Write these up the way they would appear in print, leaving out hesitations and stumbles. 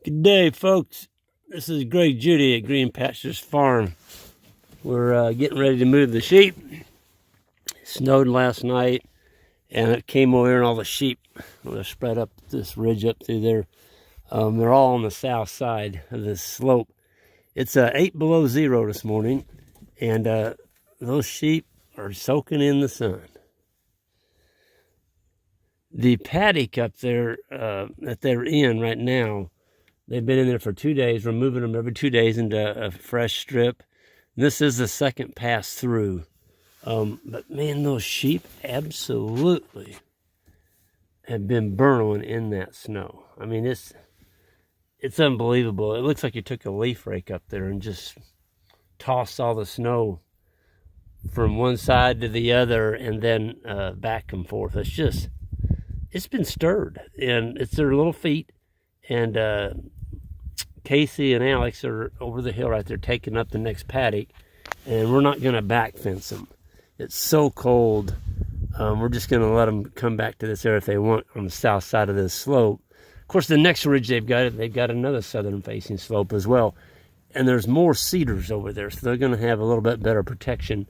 Good day, folks. This is Greg Judy at Green Pastures Farm. We're getting ready to move the sheep. It snowed last night, and it came over here, and all the sheep were spread up this ridge up through there. They're all on the south side of this slope. It's 8 below zero this morning, and those sheep are soaking in the sun. The paddock up there that they're in right now, they've been in there for 2 days. We're moving them every 2 days into a fresh strip. This is the second pass through. But man, those sheep absolutely have been burrowing in that snow. I mean, it's unbelievable. It looks like you took a leaf rake up there and just tossed all the snow from one side to the other and then back and forth. It's been stirred, and it's their little feet. And Casey and Alex are over the hill right there taking up the next paddock, and we're not going to back fence them. It's so cold. We're just going to let them come back to this area if they want on the south side of this slope. Of course, the next ridge they've got another southern-facing slope as well, and there's more cedars over there, so they're going to have a little bit better protection.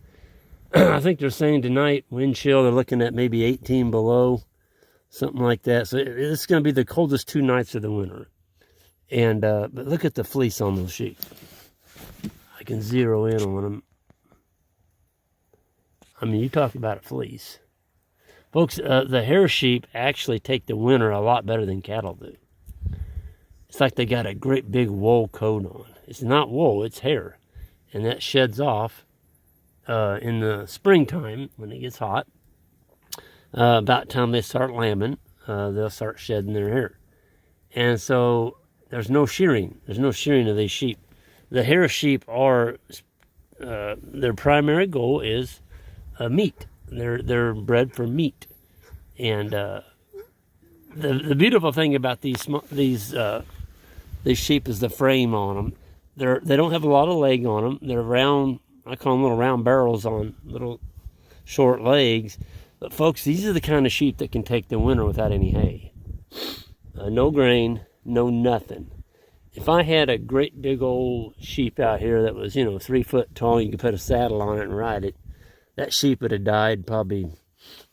I think they're saying tonight, wind chill, they're looking at maybe 18 below, something like that. So it's going to be the coldest 2 nights of the winter. And but look at the fleece on those sheep. I can zero in on them. I mean, you talk about a fleece. Folks, the hair sheep actually take the winter a lot better than cattle do. It's like they got a great big wool coat on. It's not wool, it's hair. And that sheds off in the springtime when it gets hot. About time they start lambing, they'll start shedding their hair. And so there's no shearing. There's no shearing of these sheep. The hair sheep are, their primary goal is meat. They're bred for meat. And the beautiful thing about these sheep is the frame on them. They don't have a lot of leg on them. They're round, I call them little round barrels on little short legs. But folks, these are the kind of sheep that can take the winter without any hay. No grain, no nothing. If I had a great big old sheep out here that was, 3 foot tall, you could put a saddle on it and ride it, that sheep would have died probably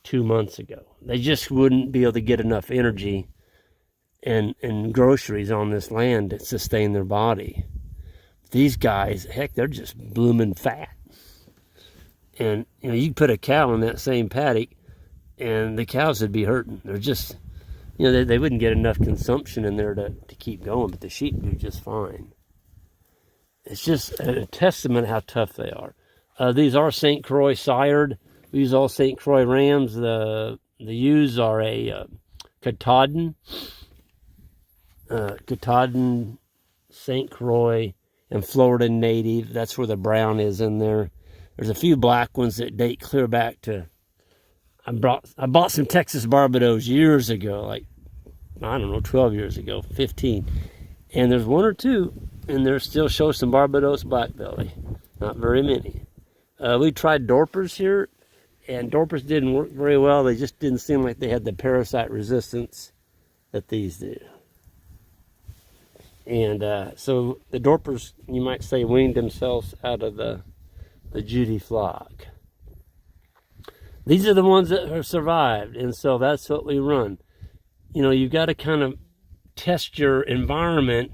2 months ago. They just wouldn't be able to get enough energy and groceries on this land to sustain their body. These guys, heck, they're just blooming fat. And, you could put a cow in that same paddock, and the cows would be hurting. They're just, they wouldn't get enough consumption in there to keep going, but the sheep do just fine. It's just a testament how tough they are. These are St. Croix sired. We use all St. Croix rams. The ewes are a Katahdin, St. Croix, and Florida native. That's where the brown is in there. There's a few black ones that date clear back to, I bought some Texas Barbados years ago, like, 12 years ago, 15. And there's 1 or 2, and there still shows some Barbados black belly. Not very many. We tried Dorpers here, and Dorpers didn't work very well. They just didn't seem like they had the parasite resistance that these do. And so the Dorpers, you might say, weaned themselves out of the Judy flock. These are the ones that have survived, and so that's what we run. You've got to kind of test your environment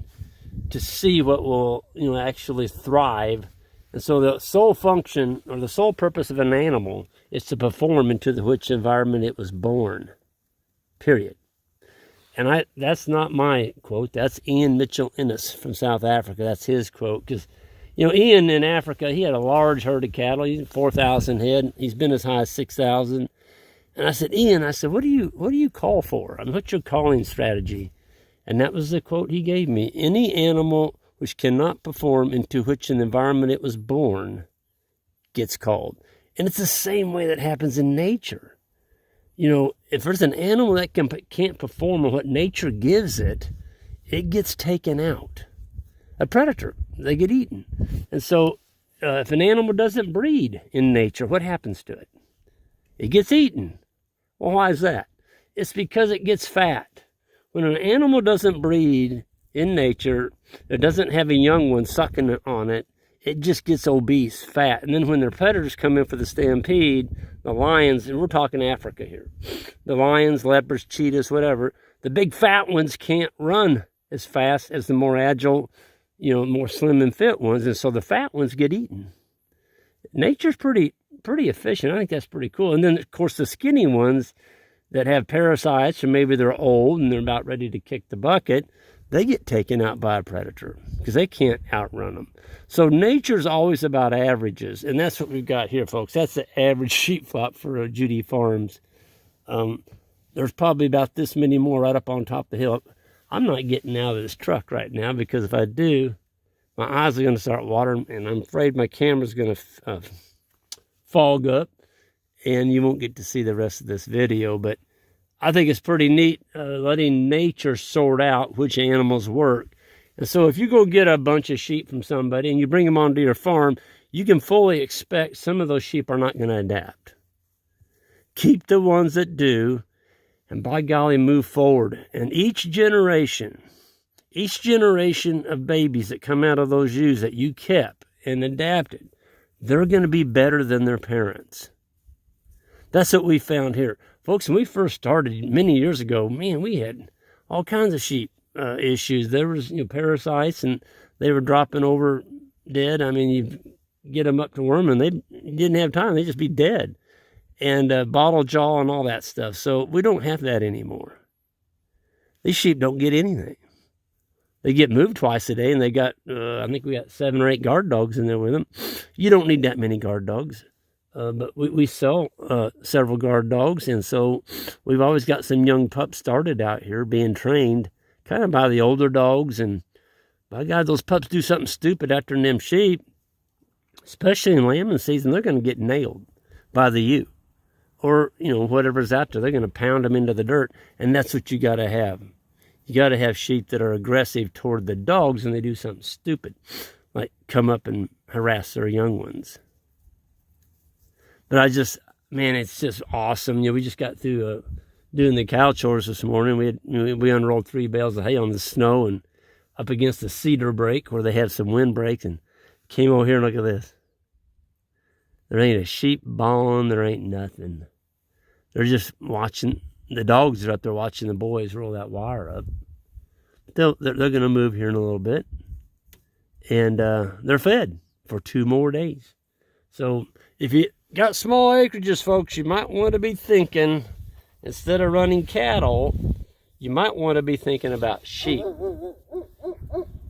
to see what will, actually thrive. And so the sole function or the sole purpose of an animal is to perform into which environment it was born, period. And that's not my quote. That's Ian Mitchell Innes from South Africa. That's his quote, because Ian in Africa, he had a large herd of cattle. He's 4,000 head. He's been as high as 6,000. And I said, Ian, what do you call for? What's your calling strategy? And that was the quote he gave me. Any animal which cannot perform into which an environment it was born gets called. And it's the same way that happens in nature. If there's an animal that can't perform on what nature gives it, it gets taken out. A predator, they get eaten. And so if an animal doesn't breed in nature, what happens to it? It gets eaten. Well, why is that? It's because it gets fat. When an animal doesn't breed, in nature that doesn't have a young one sucking on it, it just gets obese, fat. And then when their predators come in for the stampede, the lions, and we're talking Africa here, the lions, leopards, cheetahs, whatever, the big fat ones can't run as fast as the more agile, more slim and fit ones. And so the fat ones get eaten. Nature's pretty efficient. I think that's pretty cool. And then, of course, the skinny ones that have parasites, or maybe they're old and they're about ready to kick the bucket, they get taken out by a predator because they can't outrun them. So nature's always about averages, and that's what we've got here, folks. That's the average sheep flock for Judy Farms. There's probably about this many more right up on top of the hill. I'm not getting out of this truck right now because if I do, my eyes are going to start watering, and I'm afraid my camera's going to fog up, and you won't get to see the rest of this video. But I think it's pretty neat letting nature sort out which animals work. And so if you go get a bunch of sheep from somebody and you bring them onto your farm, you can fully expect some of those sheep are not going to adapt. Keep the ones that do, and by golly, move forward. And each generation of babies that come out of those ewes that you kept and adapted, they're going to be better than their parents. That's what we found here. Folks, when we first started many years ago, man, we had all kinds of sheep issues. There was, parasites, and they were dropping over dead. I mean, you get them up to worm, and they didn't have time. They'd just be dead. And bottle jaw and all that stuff. So we don't have that anymore. These sheep don't get anything. They get moved twice a day, and they got, I think we got 7 or 8 guard dogs in there with them. You don't need that many guard dogs. But we sell several guard dogs, and so we've always got some young pups started out here being trained kind of by the older dogs. And by God, those pups do something stupid after them sheep, especially in lambing season, they're going to get nailed by the ewe. Or, whatever's out there, they're going to pound them into the dirt, and that's what you got to have. You got to have sheep that are aggressive toward the dogs, and they do something stupid, like come up and harass their young ones. But it's just awesome. We just got through doing the cow chores this morning. We unrolled 3 bales of hay on the snow and up against the cedar break where they have some wind breaks, and came over here and look at this. There ain't a sheep bawling. There ain't nothing. They're just watching. The dogs are up there watching the boys roll that wire up. They're going to move here in a little bit. And they're fed for 2 more days. So if you got small acreages, folks, you might want to be thinking, instead of running cattle, you might want to be thinking about sheep.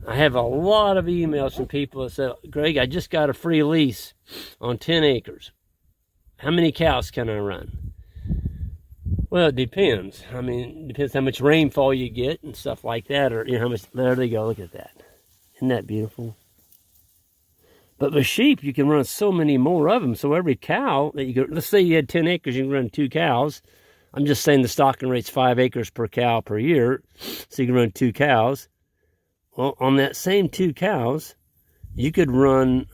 I have a lot of emails from people that say, Greg, I just got a free lease on 10 acres. How many cows can I run? Well, it depends. I mean, it depends how much rainfall you get and stuff like that, or how much. There they go. Look at that. Isn't that beautiful? But with sheep, you can run so many more of them. So every cow that you go, let's say you had 10 acres, you can run 2 cows. I'm just saying the stocking rate's 5 acres per cow per year, so you can run 2 cows. Well, on that same 2 cows, you could run,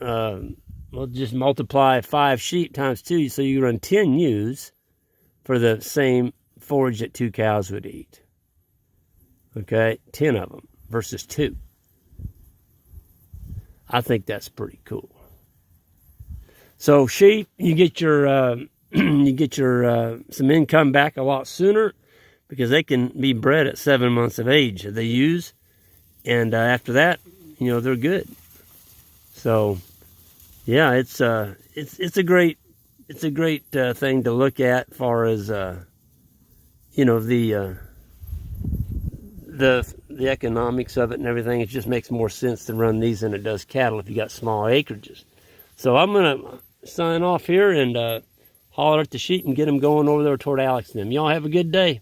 just multiply 5 sheep times 2, so you run 10 ewes for the same forage that 2 cows would eat. Okay, 10 of them versus 2. I think that's pretty cool. So sheep, you get your some income back a lot sooner because they can be bred at 7 months of age. They use, and after that, they're good. So, yeah, it's a great thing to look at as far as the economics of it and everything. It just makes more sense to run these than it does cattle if you got small acreages. So I'm gonna sign off here and holler at the sheep and get them going over there toward Alex and them. Y'all have a good day.